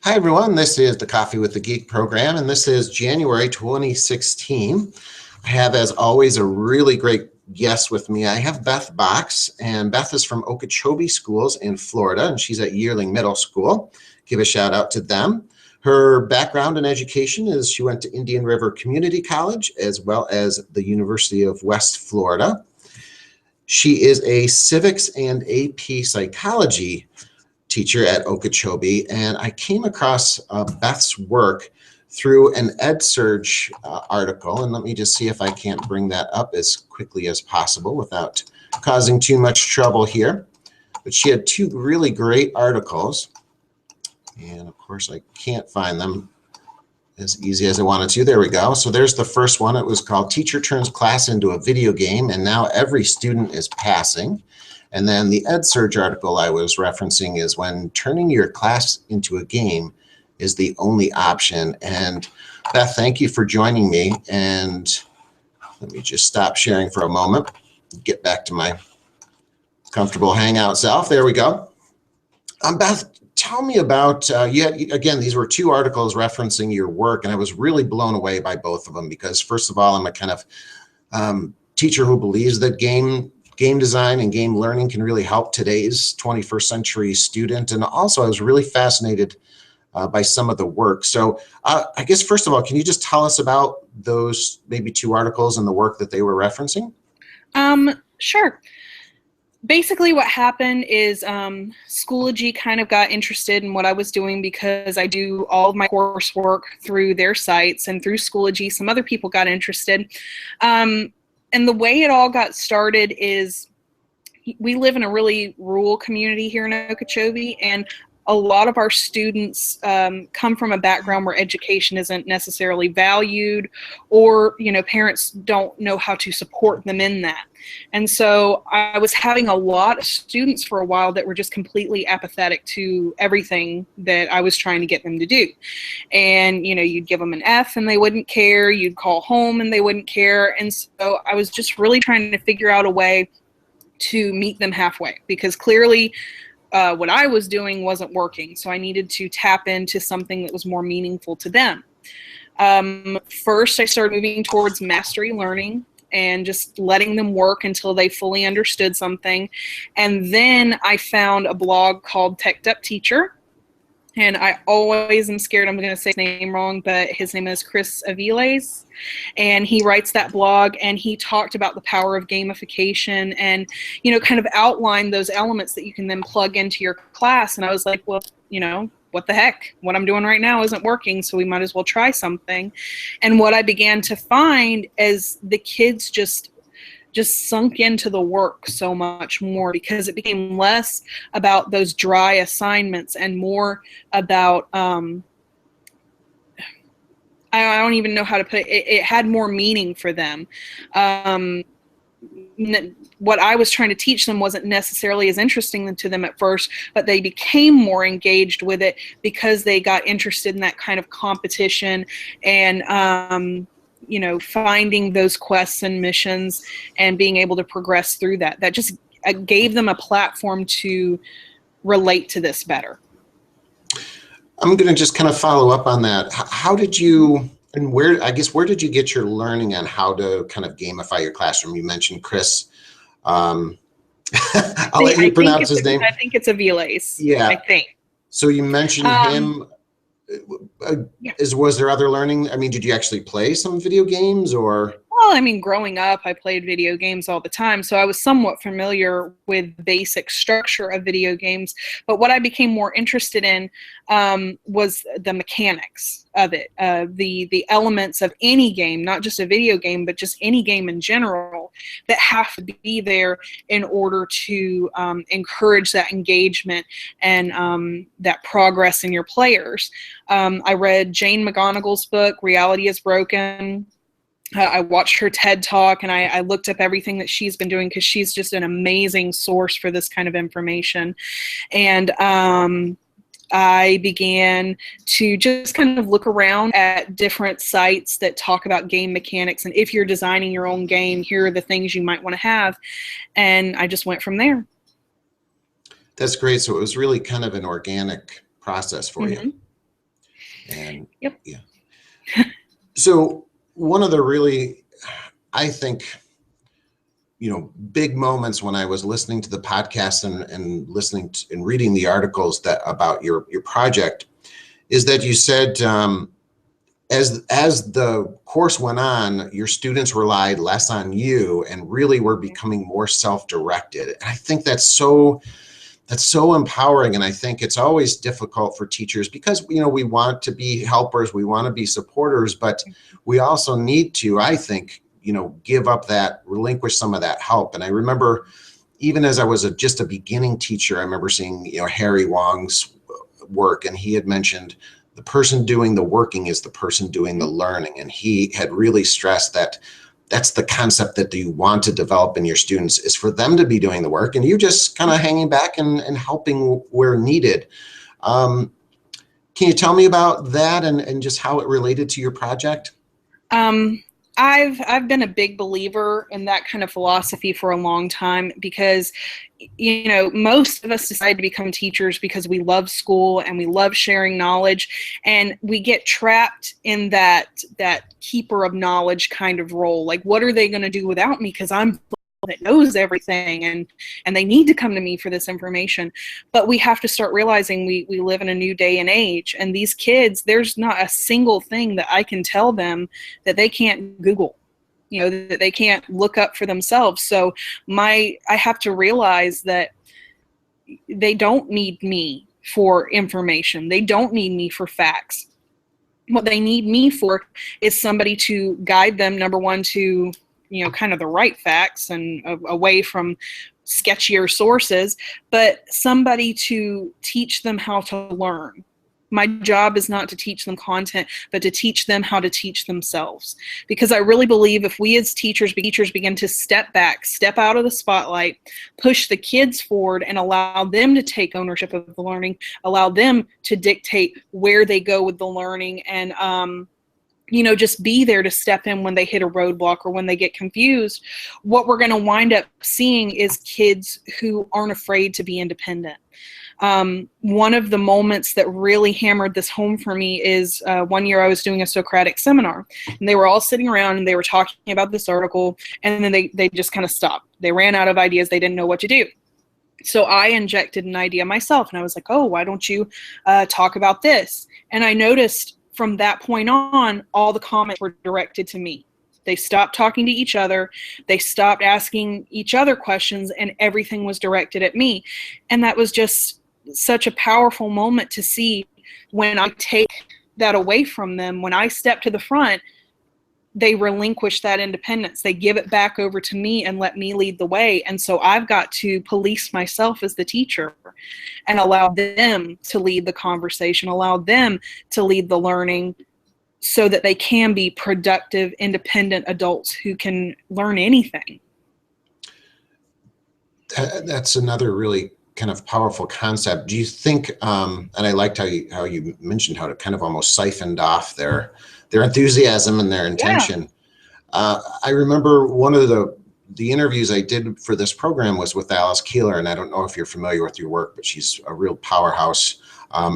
Hi, everyone. This is the Coffee with the Geek program, and this is January 2016. I have, as always, a really great guest with me. I have Beth Box, and Beth is from Okeechobee Schools in Florida, and she's at Yearling Middle School. Give a shout out to them. Her background in education is she went to Indian River Community College as well as the University of West Florida. She is a civics and AP psychology teacher at Okeechobee, and I came across Beth's work through an Edsurge article, and let me just see if I can't bring that up as quickly as possible without causing too much trouble here. But she had two really great articles, and of course I can't find them as easy as I wanted to. There we go. So there's the first one. It was called Teacher Turns Class into a Video Game, and Now Every Student is Passing. And then the Edsurge article I was referencing is When Turning Your Class into a Game is the Only Option. And Beth, thank you for joining me. And let me just stop sharing for a moment, get back to my comfortable hangout self. There we go. Beth, tell me about, again, these were two articles referencing your work, and I was really blown away by both of them because, first of all, I'm a kind of teacher who believes that game design and game learning can really help today's 21st century student. And also I was really fascinated by some of the work. So I guess, first of all, can you just tell us about those maybe two articles and the work that they were referencing? Sure. Basically what happened is Schoology kind of got interested in what I was doing because I do all of my coursework through their sites, and through Schoology some other people got interested. And the way it all got started is we live in a really rural community here in Okeechobee, and a lot of our students come from a background where education isn't necessarily valued, or, parents don't know how to support them in that. And so I was having a lot of students for a while that were just completely apathetic to everything that I was trying to get them to do. And, you'd give them an F and they wouldn't care. You'd call home and they wouldn't care. And so I was just really trying to figure out a way to meet them halfway, because clearly what I was doing wasn't working. So I needed to tap into something that was more meaningful to them. First, I started moving towards mastery learning and just letting them work until they fully understood something. And then I found a blog called Teched Up Teacher. And I always am scared I'm going to say his name wrong, but his name is Chris Aviles. And he writes that blog, and he talked about the power of gamification and, kind of outlined those elements that you can then plug into your class. And I was like, well, what the heck? What I'm doing right now isn't working, so we might as well try something. And what I began to find is the kids just sunk into the work so much more, because it became less about those dry assignments and more about, I don't even know how to put it. It had more meaning for them. What I was trying to teach them wasn't necessarily as interesting to them at first, but they became more engaged with it because they got interested in that kind of competition and, finding those quests and missions and being able to progress through that. That just gave them a platform to relate to this better. I'm going to just kind of follow up on that. How did you, and where did you get your learning on how to kind of gamify your classroom? You mentioned Chris. I'll let you pronounce his name. I think it's Aviles. Yeah. I think. So you mentioned him. Yeah. Was there other learning? I mean, did you actually play some video games or? Well, growing up, I played video games all the time, so I was somewhat familiar with the basic structure of video games. But what I became more interested in was the mechanics of it, the elements of any game, not just a video game, but just any game in general, that have to be there in order to encourage that engagement and that progress in your players. I read Jane McGonigal's book, Reality is Broken. I watched her TED Talk, and I looked up everything that she's been doing, because she's just an amazing source for this kind of information. And I began to just kind of look around at different sites that talk about game mechanics. And if you're designing your own game, here are the things you might want to have. And I just went from there. That's great. So it was really kind of an organic process for you. And Yep. yeah. So one of the really, I think, big moments when I was listening to the podcast and listening to, and reading the articles that about your project is that you said, as the course went on, your students relied less on you and really were becoming more self-directed. And I think that's so empowering. And I think it's always difficult for teachers because, we want to be helpers, we want to be supporters, but we also need to, I think, relinquish some of that help. And I remember even as I was just a beginning teacher, I remember seeing, Harry Wong's work, and he had mentioned the person doing the working is the person doing the learning. And he had really stressed that that's the concept that you want to develop in your students, is for them to be doing the work and you just kind of hanging back and helping where needed. Can you tell me about that and just how it related to your project? I've been a big believer in that kind of philosophy for a long time because, most of us decide to become teachers because we love school and we love sharing knowledge, and we get trapped in that keeper of knowledge kind of role. Like, what are they going to do without me? Because I'm that knows everything and they need to come to me for this information. But we have to start realizing we live in a new day and age, and these kids, there's not a single thing that I can tell them that they can't Google, that they can't look up for themselves. So I have to realize that they don't need me for information. They don't need me for facts. What they need me for is somebody to guide them, number one, to kind of the right facts and away from sketchier sources, but somebody to teach them how to learn. My job is not to teach them content, but to teach them how to teach themselves. Because I really believe if we as teachers begin to step back, step out of the spotlight, push the kids forward and allow them to take ownership of the learning, allow them to dictate where they go with the learning, and just be there to step in when they hit a roadblock or when they get confused, what we're going to wind up seeing is kids who aren't afraid to be independent. One of the moments that really hammered this home for me is one year I was doing a Socratic seminar, and they were all sitting around and they were talking about this article, and then they just kind of stopped. They ran out of ideas. They didn't know what to do. So I injected an idea myself, and I was like, oh, why don't you talk about this? And I noticed from that point on, all the comments were directed to me. They stopped talking to each other. They stopped asking each other questions, and everything was directed at me. And that was just such a powerful moment to see. When I take that away from them, when I step to the front, they relinquish that independence. They give it back over to me and let me lead the way. And so I've got to police myself as the teacher and allow them to lead the conversation, allow them to lead the learning, so that they can be productive, independent adults who can learn anything. That's another really kind of powerful concept. Do you think, and I liked how you mentioned how it kind of almost siphoned off their enthusiasm and their intention. Yeah. I remember one of the interviews I did for this program was with Alice Keeler, and I don't know if you're familiar with your work, but she's a real powerhouse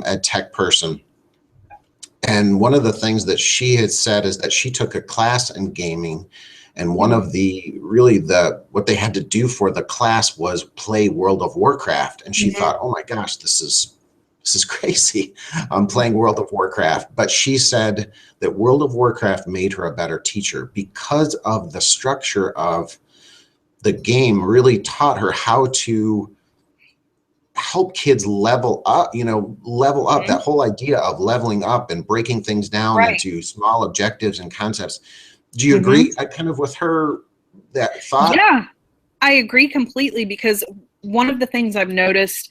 ed tech person. And one of the things that she had said is that she took a class in gaming, and one of what they had to do for the class was play World of Warcraft. And she thought, oh my gosh, this is crazy. I'm playing World of Warcraft. But she said that World of Warcraft made her a better teacher because of the structure of the game. Really taught her how to help kids level up, that whole idea of leveling up and breaking things down into small objectives and concepts. Do you agree kind of with her, that thought? Yeah, I agree completely, because one of the things I've noticed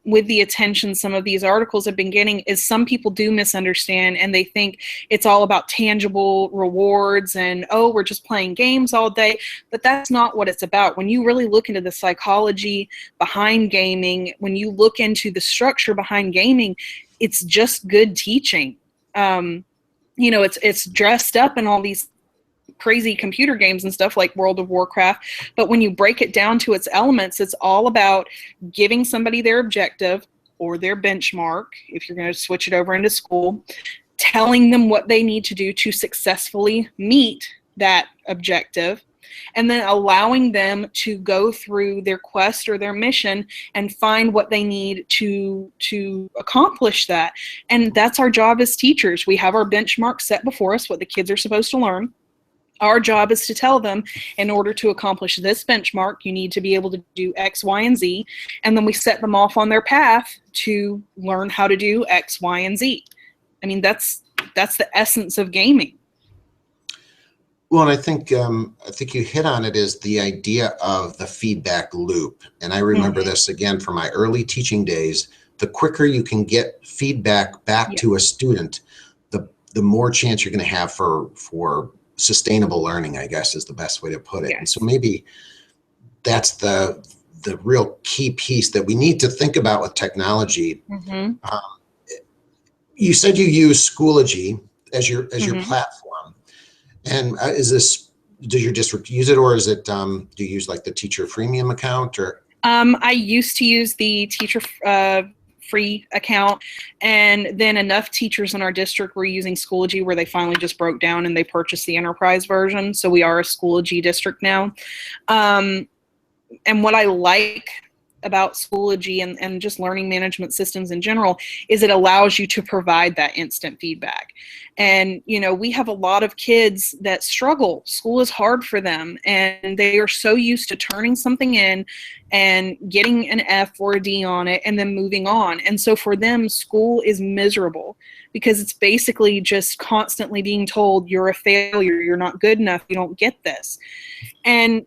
with the attention some of these articles have been getting is some people do misunderstand, and they think it's all about tangible rewards and, oh, we're just playing games all day. But that's not what it's about. When you really look into the psychology behind gaming, when you look into the structure behind gaming, it's just good teaching. It's dressed up in all these crazy computer games and stuff like World of Warcraft, but when you break it down to its elements, it's all about giving somebody their objective, or their benchmark, if you're going to switch it over into school, telling them what they need to do to successfully meet that objective, and then allowing them to go through their quest or their mission and find what they need to accomplish that. And that's our job as teachers. We have our benchmark set before us, what the kids are supposed to learn. Our job is to tell them, in order to accomplish this benchmark, you need to be able to do X, Y, and Z. And then we set them off on their path to learn how to do X, Y, and Z. I mean, that's the essence of gaming. Well, and I think you hit on it, is the idea of the feedback loop. And I remember this again from my early teaching days. The quicker you can get feedback back to a student, the more chance you're going to have for sustainable learning, I guess is the best way to put it. Yes. And so maybe that's the real key piece that we need to think about with technology. You said you use Schoology as your platform, and does your district use it, or is it do you use like the teacher freemium account? Or I used to use the teacher free account, and then enough teachers in our district were using Schoology where they finally just broke down and they purchased the enterprise version. So we are a Schoology district now. And what I like about Schoology and just learning management systems in general is it allows you to provide that instant feedback. And, you know, we have a lot of kids that struggle. School is hard for them, and they are so used to turning something in and getting an F or a D on it and then moving on. And so for them, school is miserable because it's basically just constantly being told you're a failure, you're not good enough, you don't get this. And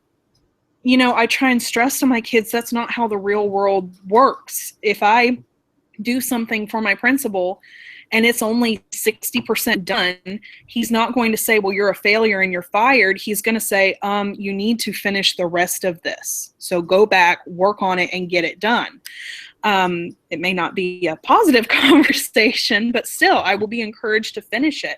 you know, I try and stress to my kids that's not how the real world works. If I do something for my principal and it's only 60% done, he's not going to say, well, you're a failure and you're fired. He's going to say, you need to finish the rest of this. So go back, work on it, and get it done. It may not be a positive conversation, but still, I will be encouraged to finish it.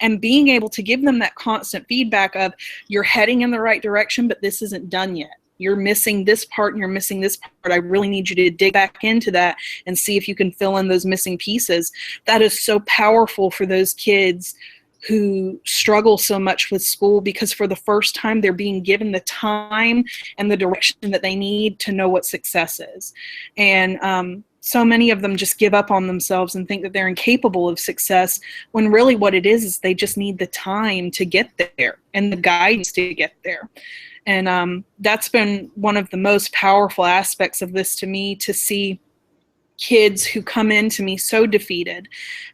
And being able to give them that constant feedback of, you're heading in the right direction, but this isn't done yet. You're missing this part and you're missing this part. I really need you to dig back into that and see if you can fill in those missing pieces. That is so powerful for those kids who struggle so much with school, because for the first time they're being given the time and the direction that they need to know what success is. And so many of them just give up on themselves and think that they're incapable of success, when really what it is they just need the time to get there and the guidance to get there. And that's been one of the most powerful aspects of this to me, to see kids who come into me so defeated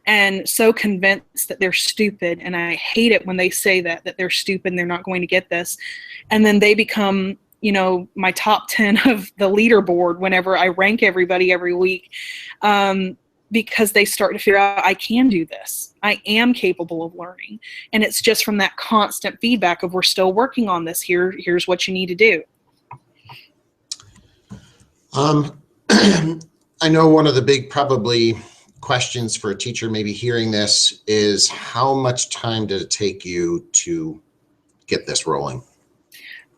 and so convinced that they're stupid. And I hate it when they say that they're stupid and they're not going to get this. And then they become, you know, my top 10 of the leaderboard whenever I rank everybody every week, because they start to figure out, I can do this. I am capable of learning. And it's just from that constant feedback of, we're still working on this. Here's what you need to do. I know one of the big probably questions for a teacher maybe hearing this is, how much time did it take you to get this rolling?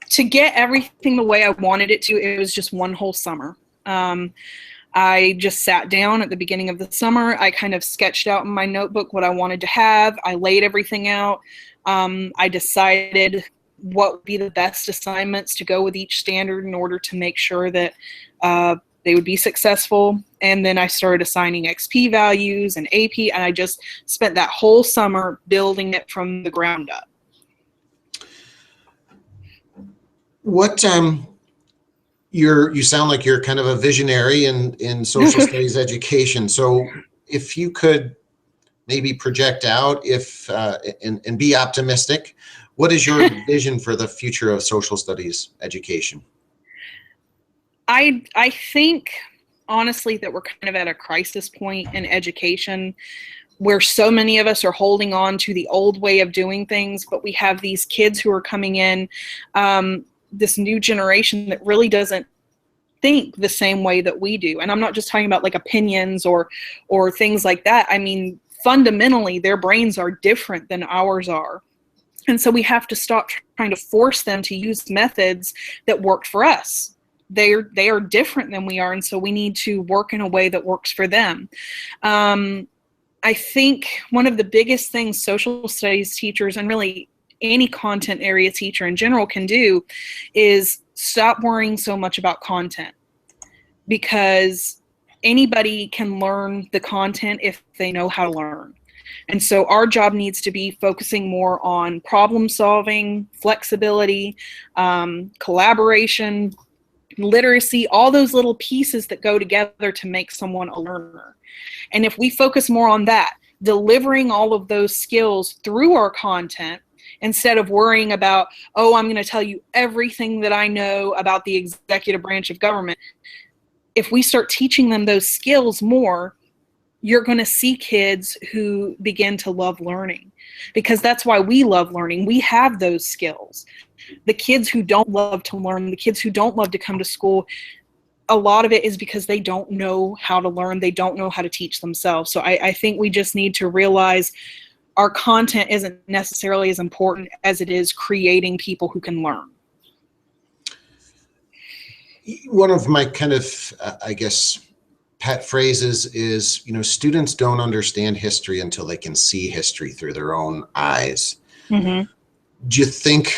To get everything the way I wanted it to, it was just one whole summer. I just sat down at the beginning of the summer. I kind of sketched out in my notebook what I wanted to have. I laid everything out. I decided what would be the best assignments to go with each standard in order to make sure that they would be successful. And then I started assigning XP values and AP, and I just spent that whole summer building it from the ground up. What you sound like you're kind of a visionary in social studies education. So if you could maybe project out and be optimistic, what is your vision for the future of social studies education? I think, honestly, that we're kind of at a crisis point in education, where so many of us are holding on to the old way of doing things, but we have these kids who are coming in, this new generation that really doesn't think the same way that we do. And I'm not just talking about like opinions or things like that. I mean, fundamentally, their brains are different than ours are. And so we have to stop trying to force them to use methods that worked for us. they are different than we are, and so we need to work in a way that works for them. I think one of the biggest things social studies teachers, and really any content area teacher in general, can do is stop worrying so much about content, because anybody can learn the content if they know how to learn. And so our job needs to be focusing more on problem solving, flexibility, collaboration, literacy, all those little pieces that go together to make someone a learner. And if we focus more on that, delivering all of those skills through our content, instead of worrying about, oh, I'm going to tell you everything that I know about the executive branch of government. If we start teaching them those skills more, you're going to see kids who begin to love learning, because that's why we love learning. We have those skills. The kids who don't love to learn, the kids who don't love to come to school, a lot of it is because they don't know how to learn. They don't know how to teach themselves. So I think we just need to realize our content isn't necessarily as important as it is creating people who can learn. One of my kind of, I guess, pet phrases is, students don't understand history until they can see history through their own eyes. Mm-hmm. Do you think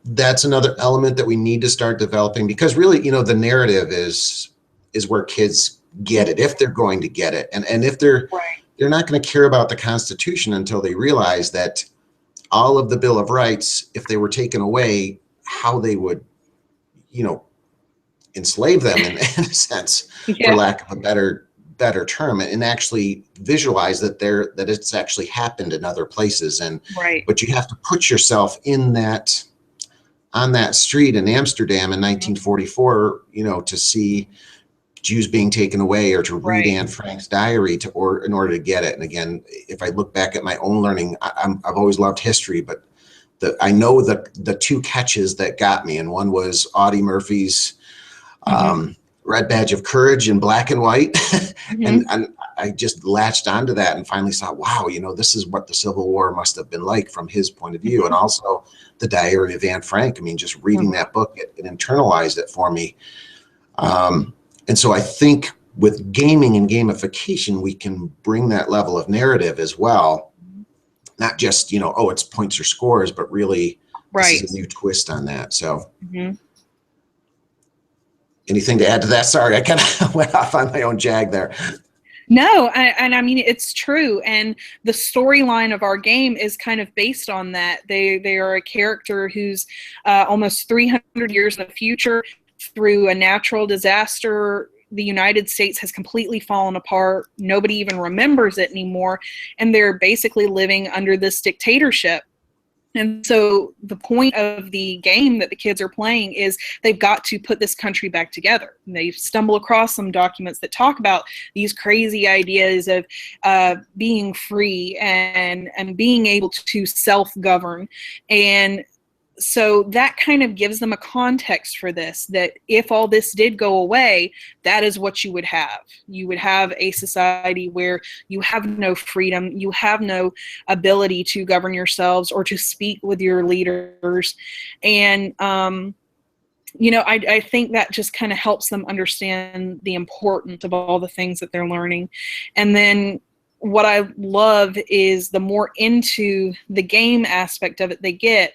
that's another element that we need to start developing? Because really, the narrative is where kids get it, if they're going to get it. And if they're not going to care about the Constitution until they realize that all of the Bill of Rights, if they were taken away, how they would, enslave them in a sense, for lack of a better term, and actually visualize that it's actually happened in other places. But you have to put yourself on that street in Amsterdam in 1944, to see Jews being taken away, or to read Anne Frank's diary in order to get it. And again, if I look back at my own learning, I've always loved history, but I know the two catches that got me, and one was Audie Murphy's Red Badge of Courage in black and white. And I just latched onto that and finally saw, wow, this is what the Civil War must have been like from his point of view. And also the diary of Anne Frank. I mean, just reading that book, it internalized it for me. And so I think with gaming and gamification, we can bring that level of narrative as well. Not just, it's points or scores, but really this is a new twist on that. So anything to add to that? Sorry, I kind of went off on my own jag there. No, I mean, it's true. And the storyline of our game is kind of based on that. They are a character who's almost 300 years in the future. Through a natural disaster, the United States has completely fallen apart. Nobody even remembers it anymore. And they're basically living under this dictatorship. And so the point of the game that the kids are playing is they've got to put this country back together. And they stumble across some documents that talk about these crazy ideas of being free and being able to self-govern. And so that kind of gives them a context for this, that if all this did go away, that is what you would have. You would have a society where you have no freedom, you have no ability to govern yourselves or to speak with your leaders. And, I think that just kind of helps them understand the importance of all the things that they're learning. And then what I love is the more into the game aspect of it they get,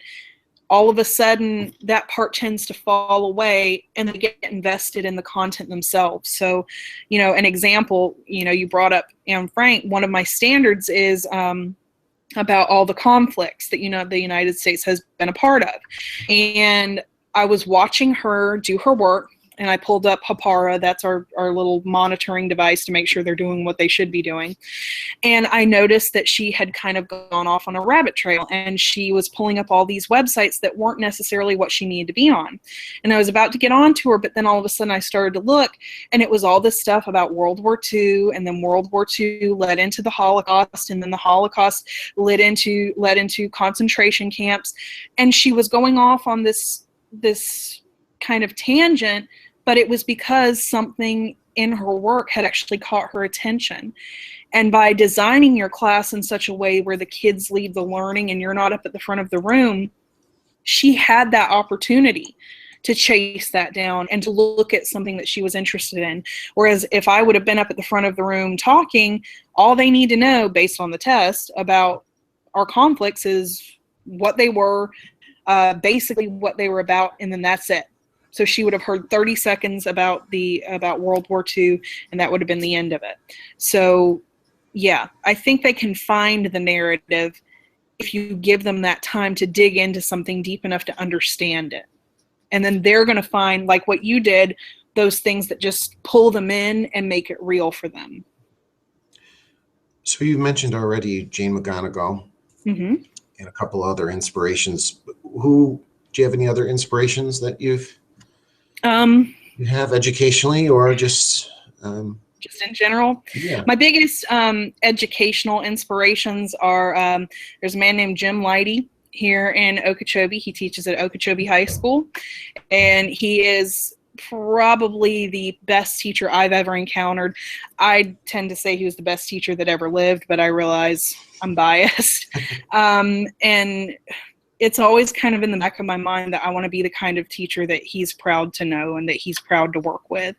all of a sudden that part tends to fall away and they get invested in the content themselves. So, an example, you brought up Anne Frank. One of my standards is about all the conflicts that, the United States has been a part of. And I was watching her do her work, and I pulled up Hapara. That's our little monitoring device to make sure they're doing what they should be doing. And I noticed that she had kind of gone off on a rabbit trail, and she was pulling up all these websites that weren't necessarily what she needed to be on. And I was about to get on to her, but then all of a sudden I started to look, and it was all this stuff about World War II, and then World War II led into the Holocaust, and then the Holocaust led into concentration camps. And she was going off on this kind of tangent, but it was because something in her work had actually caught her attention. And by designing your class in such a way where the kids lead the learning and you're not up at the front of the room, she had that opportunity to chase that down and to look at something that she was interested in. Whereas if I would have been up at the front of the room talking, all they need to know based on the test about our conflicts is what they were, basically what they were about, and then that's it. So she would have heard 30 seconds about World War II, and that would have been the end of it. So, yeah, I think they can find the narrative if you give them that time to dig into something deep enough to understand it. And then they're going to find, like what you did, those things that just pull them in and make it real for them. So you mentioned already Jane McGonigal Mm-hmm. and a couple other inspirations. Do you have any other inspirations that you have educationally or just in general? Yeah. My biggest educational inspirations are there's a man named Jim Leidy here in Okeechobee. He teaches at Okeechobee High School, and he is probably the best teacher I've ever encountered. I tend to say he was the best teacher that ever lived, but I realize I'm biased. And it's always kind of in the back of my mind that I want to be the kind of teacher that he's proud to know and that he's proud to work with.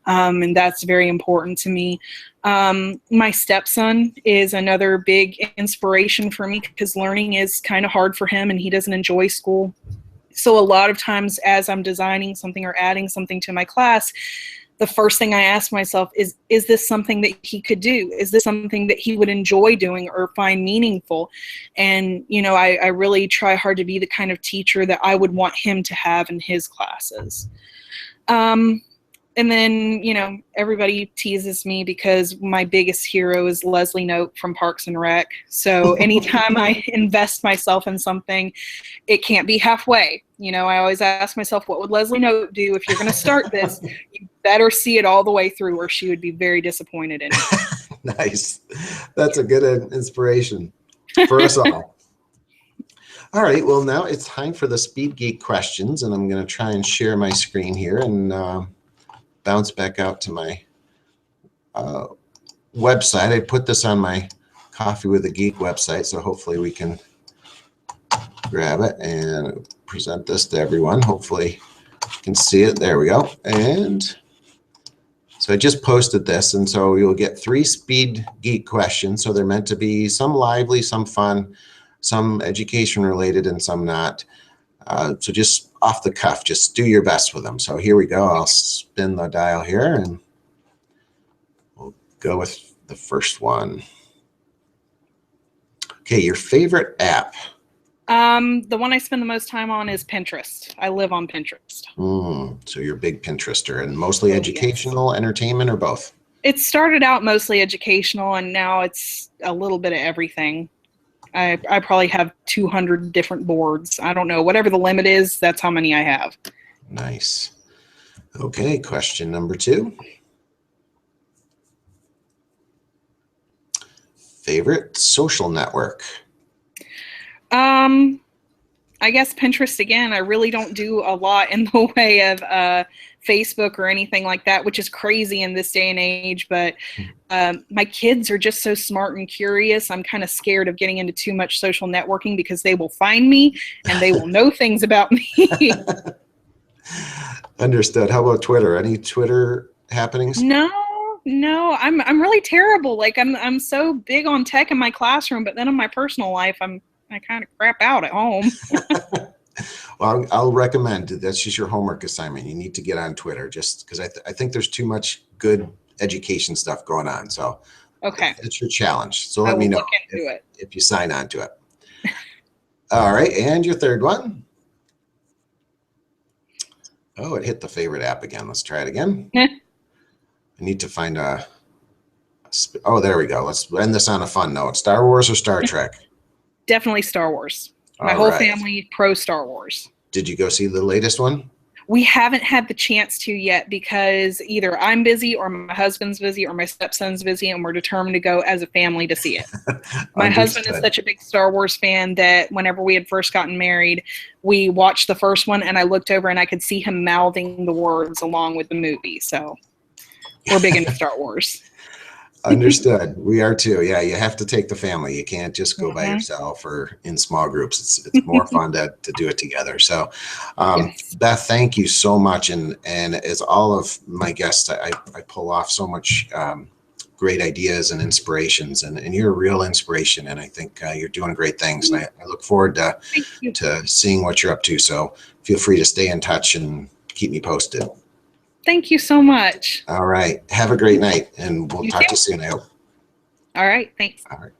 And that's very important to me. My stepson is another big inspiration for me because learning is kind of hard for him and he doesn't enjoy school. So a lot of times as I'm designing something or adding something to my class, the first thing I ask myself is this something that he could do? Is this something that he would enjoy doing or find meaningful? And, I really try hard to be the kind of teacher that I would want him to have in his classes. And then, everybody teases me because my biggest hero is Leslie Knope from Parks and Rec. So anytime I invest myself in something, it can't be halfway. I always ask myself, what would Leslie Knope do if you're going to start this? You better see it all the way through or she would be very disappointed in it. Nice. That's a good inspiration for us all. All right. Well, now it's time for the Speed Geek questions, and I'm going to try and share my screen here and bounce back out to my website. I put this on my Coffee with a Geek website, so hopefully we can grab it and present this to everyone. Hopefully you can see it. There we go. And so I just posted this, and so you'll get 3 Speed Geek questions. So they're meant to be some lively, some fun, some education related, and some not. So just off the cuff, just do your best with them. So here we go. I'll spin the dial here and we'll go with the first one. Okay, your favorite app? The one I spend the most time on is Pinterest. I live on Pinterest. So you're a big Pinterester, and mostly educational, yes. Entertainment, or both? It started out mostly educational, and now it's a little bit of everything. I probably have 200 different boards. I don't know. Whatever the limit is, that's how many I have. Nice. Okay, question number 2. Favorite social network? I guess Pinterest again. I really don't do a lot in the way of Facebook or anything like that, which is crazy in this day and age. But my kids are just so smart and curious. I'm kind of scared of getting into too much social networking because they will find me and they will know things about me. Understood. How about Twitter? Any Twitter happenings? No, I'm really terrible. Like I'm so big on tech in my classroom, but then in my personal life, I kind of crap out at home. Well, I'll recommend that's just your homework assignment. You need to get on Twitter just because I think there's too much good education stuff going on. So okay, it's your challenge. So let me know if you sign on to it. All right, and your third one. Oh, it hit the favorite app again. Let's try it again. I need to find oh, there we go. Let's end this on a fun note. Star Wars or Star Trek? Definitely Star Wars. My whole family pro Star Wars. Did you go see the latest one? We haven't had the chance to yet because either I'm busy or my husband's busy or my stepson's busy, and we're determined to go as a family to see it. My husband is such a big Star Wars fan that whenever we had first gotten married, we watched the first one and I looked over and I could see him mouthing the words along with the movie. So we're big into Star Wars. Understood. We are too. Yeah, you have to take the family. You can't just go by Mhm. yourself or in small groups. It's more fun to do it together. So, Yes. Beth, thank you so much. And as all of my guests, I pull off so much great ideas and inspirations, and you're a real inspiration. And I think you're doing great things. And I look forward Thank you. to seeing what you're up to. So feel free to stay in touch and keep me posted. Thank you so much. All right. Have a great night, and we'll You talk to too. you soon, I hope. All right. Thanks. All right.